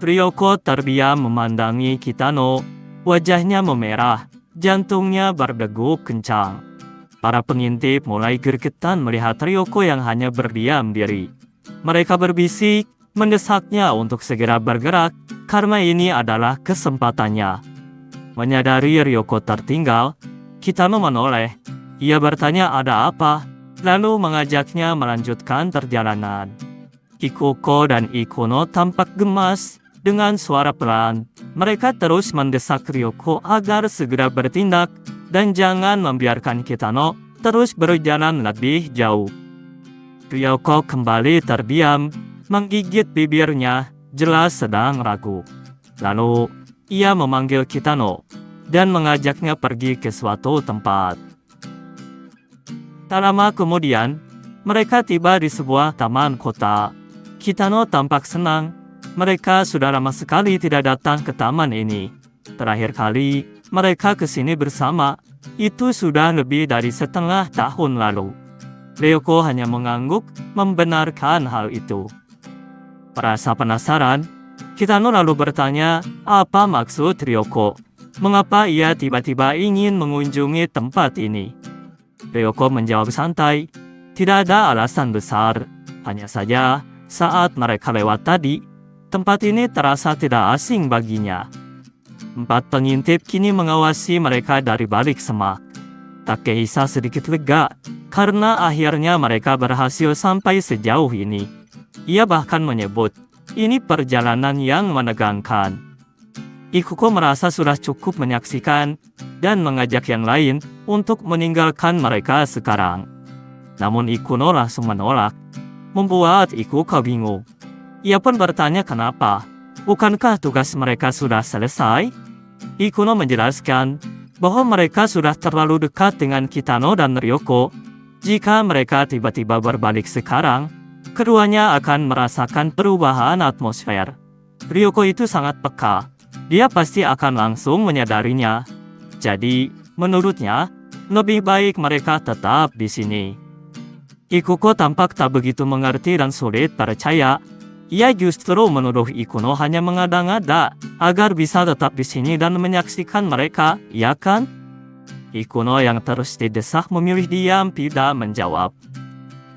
Ryoko terdiam memandangi Kitano. Wajahnya memerah, jantungnya berdegup kencang. Para pengintip mulai gergetan melihat Ryoko yang hanya berdiam diri. Mereka berbisik, mendesaknya untuk segera bergerak, karena ini adalah kesempatannya. Menyadari Ryoko tertinggal, Kitano menoleh. Ia bertanya ada apa, lalu mengajaknya melanjutkan perjalanan. Ikuko dan Ikuno tampak gemas. Dengan suara pelan, mereka terus mendesak Ryoko agar segera bertindak dan jangan membiarkan Kitano terus berjalan lebih jauh. Ryoko kembali terdiam, menggigit bibirnya, jelas sedang ragu. Lalu, ia memanggil Kitano dan mengajaknya pergi ke suatu tempat. Tak lama kemudian, mereka tiba di sebuah taman kota. Kitano tampak senang. Mereka sudah lama sekali tidak datang ke taman ini. Terakhir kali mereka ke sini bersama, itu sudah lebih dari setengah tahun lalu. Ryoko hanya mengangguk membenarkan hal itu. Merasa penasaran, Kitano lalu bertanya apa maksud Ryoko. Mengapa ia tiba-tiba ingin mengunjungi tempat ini? Ryoko menjawab santai, tidak ada alasan besar. Hanya saja saat mereka lewat tadi, tempat ini terasa tidak asing baginya. 4 pengintip kini mengawasi mereka dari balik semak. Takehisa sedikit lega, karena akhirnya mereka berhasil sampai sejauh ini. Ia bahkan menyebut, ini perjalanan yang menegangkan. Ikuko merasa sudah cukup menyaksikan, dan mengajak yang lain untuk meninggalkan mereka sekarang. Namun Ikuno langsung menolak, membuat Ikuko bingung. Ia pun bertanya kenapa, bukankah tugas mereka sudah selesai? Ikuno menjelaskan bahwa mereka sudah terlalu dekat dengan Kitano dan Ryoko. Jika mereka tiba-tiba berbalik sekarang, keduanya akan merasakan perubahan atmosfer. Ryoko itu sangat peka, dia pasti akan langsung menyadarinya. Jadi, menurutnya, lebih baik mereka tetap di sini. Ikuko tampak tak begitu mengerti dan sulit percaya. Ia justru menuduh Ikuno hanya mengada-ngada agar bisa tetap di sini dan menyaksikan mereka, ya kan? Ikuno yang terus didesak memilih diam tidak menjawab.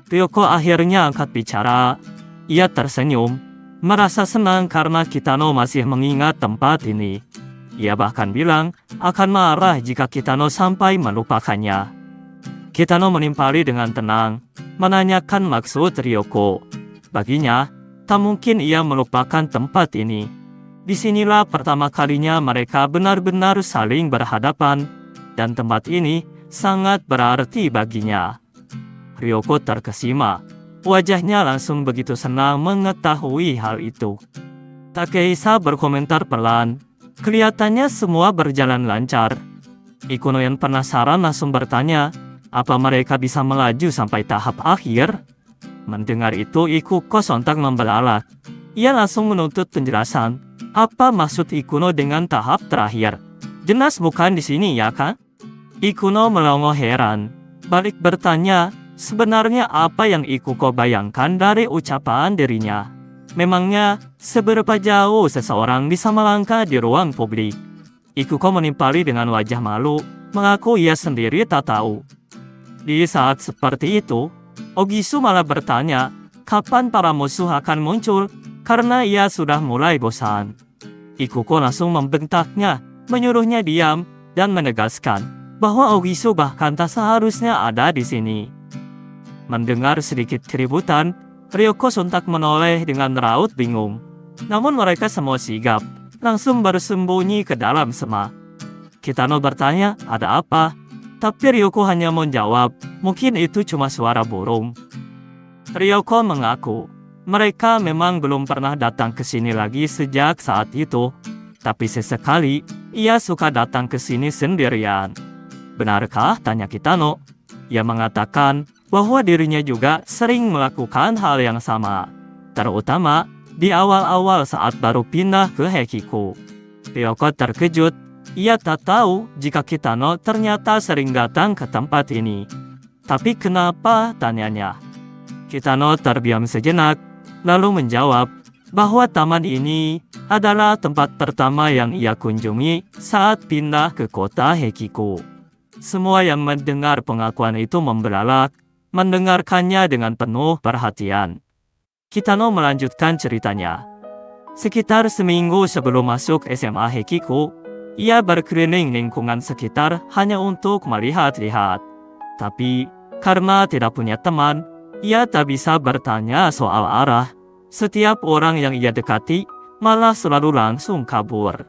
Ryoko akhirnya angkat bicara. Ia tersenyum, merasa senang karena Kitano masih mengingat tempat ini. Ia bahkan bilang akan marah jika Kitano sampai melupakannya. Kitano menimpali dengan tenang, menanyakan maksud Ryoko. Baginya, tak mungkin ia melupakan tempat ini. Disinilah pertama kalinya mereka benar-benar saling berhadapan, dan tempat ini sangat berarti baginya. Ryoko terkesima, wajahnya langsung begitu senang mengetahui hal itu. Takehisa berkomentar pelan, kelihatannya semua berjalan lancar. Ikuno yang penasaran langsung bertanya, apa mereka bisa melaju sampai tahap akhir? Mendengar itu Ikuko sontak membelalak. Ia langsung menuntut penjelasan. Apa maksud Ikuno dengan tahap terakhir? Jelas bukan di sini ya kan? Ikuno melongo heran. Balik bertanya, sebenarnya apa yang Ikuko bayangkan dari ucapan dirinya? Memangnya seberapa jauh seseorang bisa melangkah di ruang publik? Ikuko menimpali dengan wajah malu, mengaku ia sendiri tak tahu. Di saat seperti itu, Ogisu malah bertanya, kapan para musuh akan muncul, karena ia sudah mulai bosan. Ikuko langsung membentaknya, menyuruhnya diam, dan menegaskan bahwa Ogisu bahkan tak seharusnya ada di sini. Mendengar sedikit keributan, Ryoko sontak menoleh dengan raut bingung. Namun mereka semua sigap, langsung bersembunyi ke dalam semak. Kitano bertanya, ada apa? Tapi Ryoko hanya menjawab, mungkin itu cuma suara burung. Ryoko mengaku, mereka memang belum pernah datang ke sini lagi sejak saat itu. Tapi sesekali, ia suka datang ke sini sendirian. Benarkah? Tanya Kitano. Ia mengatakan bahwa dirinya juga sering melakukan hal yang sama. Terutama di awal-awal saat baru pindah ke Hekiko. Ryoko terkejut. Ia tak tahu jika Kitano ternyata sering datang ke tempat ini. Tapi kenapa? Tanyanya. Kitano terdiam sejenak, lalu menjawab, bahwa taman ini adalah tempat pertama yang ia kunjungi saat pindah ke kota Hekiko. Semua yang mendengar pengakuan itu membelalak, mendengarkannya dengan penuh perhatian. Kitano melanjutkan ceritanya. Sekitar seminggu sebelum masuk SMA Hekiko, ia berkeliling lingkungan sekitar hanya untuk melihat-lihat. Tapi, karena tidak punya teman, ia tak bisa bertanya soal arah. Setiap orang yang ia dekati malah selalu langsung kabur.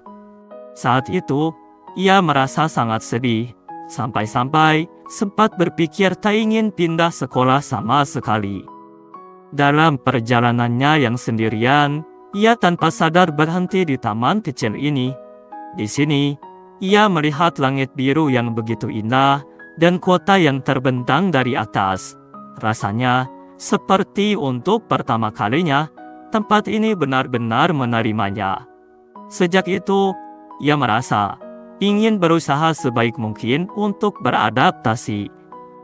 Saat itu, ia merasa sangat sedih, sampai-sampai sempat berpikir tak ingin pindah sekolah sama sekali. Dalam perjalanannya yang sendirian, ia tanpa sadar berhenti di taman kecil ini. Di sini, ia melihat langit biru yang begitu indah dan kota yang terbentang dari atas. Rasanya seperti untuk pertama kalinya, tempat ini benar-benar menerimanya. Sejak itu, ia merasa ingin berusaha sebaik mungkin untuk beradaptasi.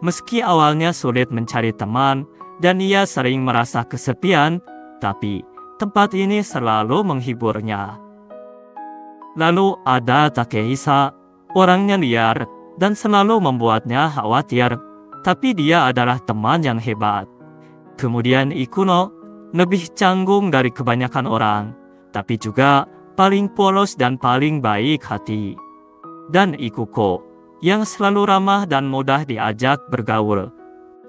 Meski awalnya sulit mencari teman dan ia sering merasa kesepian, tapi tempat ini selalu menghiburnya. Lalu ada Takehisa, orangnya liar dan selalu membuatnya khawatir, tapi dia adalah teman yang hebat. Kemudian Ikuno, lebih canggung dari kebanyakan orang, tapi juga paling polos dan paling baik hati. Dan Ikuko, yang selalu ramah dan mudah diajak bergaul.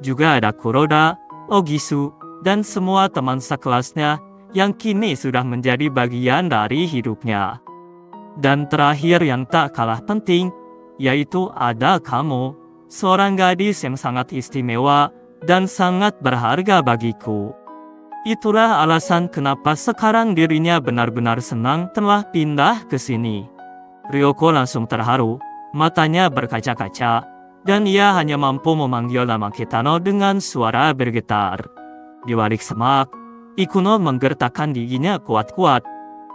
Juga ada Kuroda, Ogisu, dan semua teman sekelasnya yang kini sudah menjadi bagian dari hidupnya. Dan terakhir yang tak kalah penting, yaitu ada kamu, seorang gadis yang sangat istimewa dan sangat berharga bagiku. Itulah alasan kenapa sekarang dirinya benar-benar senang telah pindah ke sini. Ryoko langsung terharu, matanya berkaca-kaca, dan ia hanya mampu memanggil nama Kitano dengan suara bergetar. Di balik semak, Ikuno menggertakkan giginya kuat-kuat.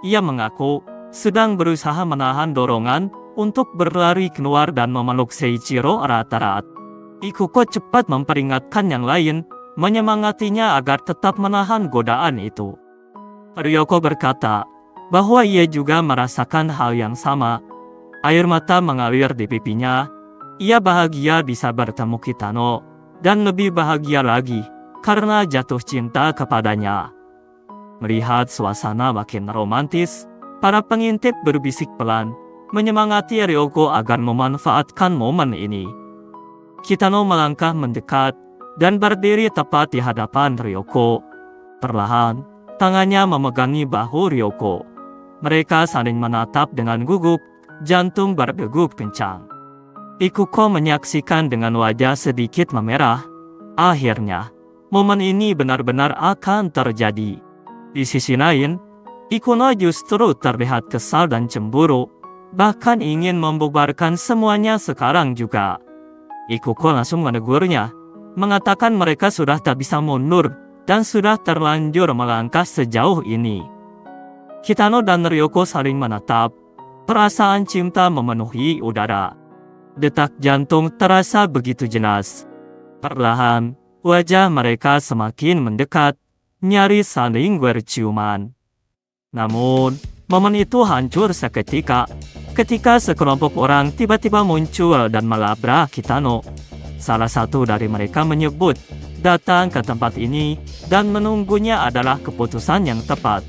Ia mengaku sedang berusaha menahan dorongan untuk berlari keluar dan memeluk Seiichiro erat-erat. Ikuko cepat memperingatkan yang lain, menyemangatinya agar tetap menahan godaan itu. Ryoko berkata bahwa ia juga merasakan hal yang sama. Air mata mengalir di pipinya. Ia bahagia bisa bertemu Kitano, dan lebih bahagia lagi karena jatuh cinta kepadanya. Melihat suasana makin romantis, para pengintip berbisik pelan, menyemangati Ryoko agar memanfaatkan momen ini. Kitano melangkah mendekat dan berdiri tepat di hadapan Ryoko. Perlahan, tangannya memegangi bahu Ryoko. Mereka saling menatap dengan gugup, jantung berdegup kencang. Ikuko menyaksikan dengan wajah sedikit memerah. Akhirnya, momen ini benar-benar akan terjadi. Di sisi lain, Ikuno justru terlihat kesal dan cemburu, bahkan ingin membubarkan semuanya sekarang juga. Ikuko langsung menegurnya, mengatakan mereka sudah tak bisa mundur dan sudah terlanjur melangkah sejauh ini. Kitano dan Ryoko saling menatap, perasaan cinta memenuhi udara. Detak jantung terasa begitu jelas. Perlahan, wajah mereka semakin mendekat, nyaris saling berciuman. Namun, momen itu hancur seketika, ketika sekelompok orang tiba-tiba muncul dan melabrak Kitano. Salah satu dari mereka menyebut datang ke tempat ini dan menunggunya adalah keputusan yang tepat.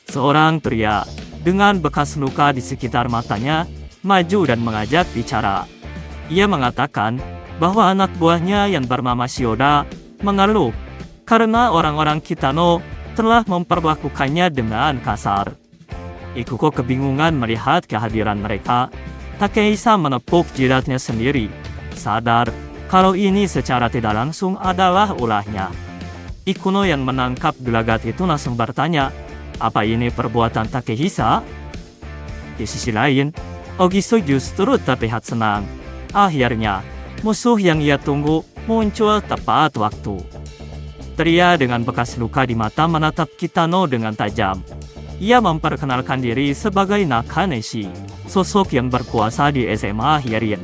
Seorang pria dengan bekas luka di sekitar matanya maju dan mengajak bicara. Ia mengatakan bahwa anak buahnya yang bernama Shioda mengeluh karena orang-orang Kitano telah memperlakukannya dengan kasar. Ikuko kebingungan melihat kehadiran mereka. Takehisa menepuk jidatnya sendiri, sadar kalau ini secara tidak langsung adalah ulahnya. Ikuno yang menangkap gelagat itu langsung bertanya, apa ini perbuatan Takehisa? Di sisi lain, Ogisu justru terlihat senang. Akhirnya, musuh yang ia tunggu muncul tepat waktu. Pria dengan bekas luka di mata menatap Kitano dengan tajam. Ia memperkenalkan diri sebagai Nakaneshi, sosok yang berkuasa di SMA Hierin.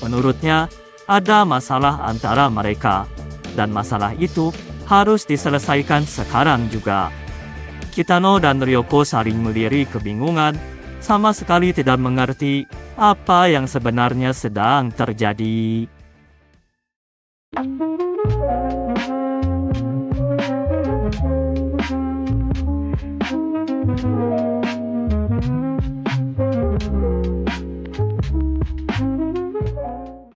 Menurutnya, ada masalah antara mereka, dan masalah itu harus diselesaikan sekarang juga. Kitano dan Ryoko saling melirik kebingungan, sama sekali tidak mengerti apa yang sebenarnya sedang terjadi.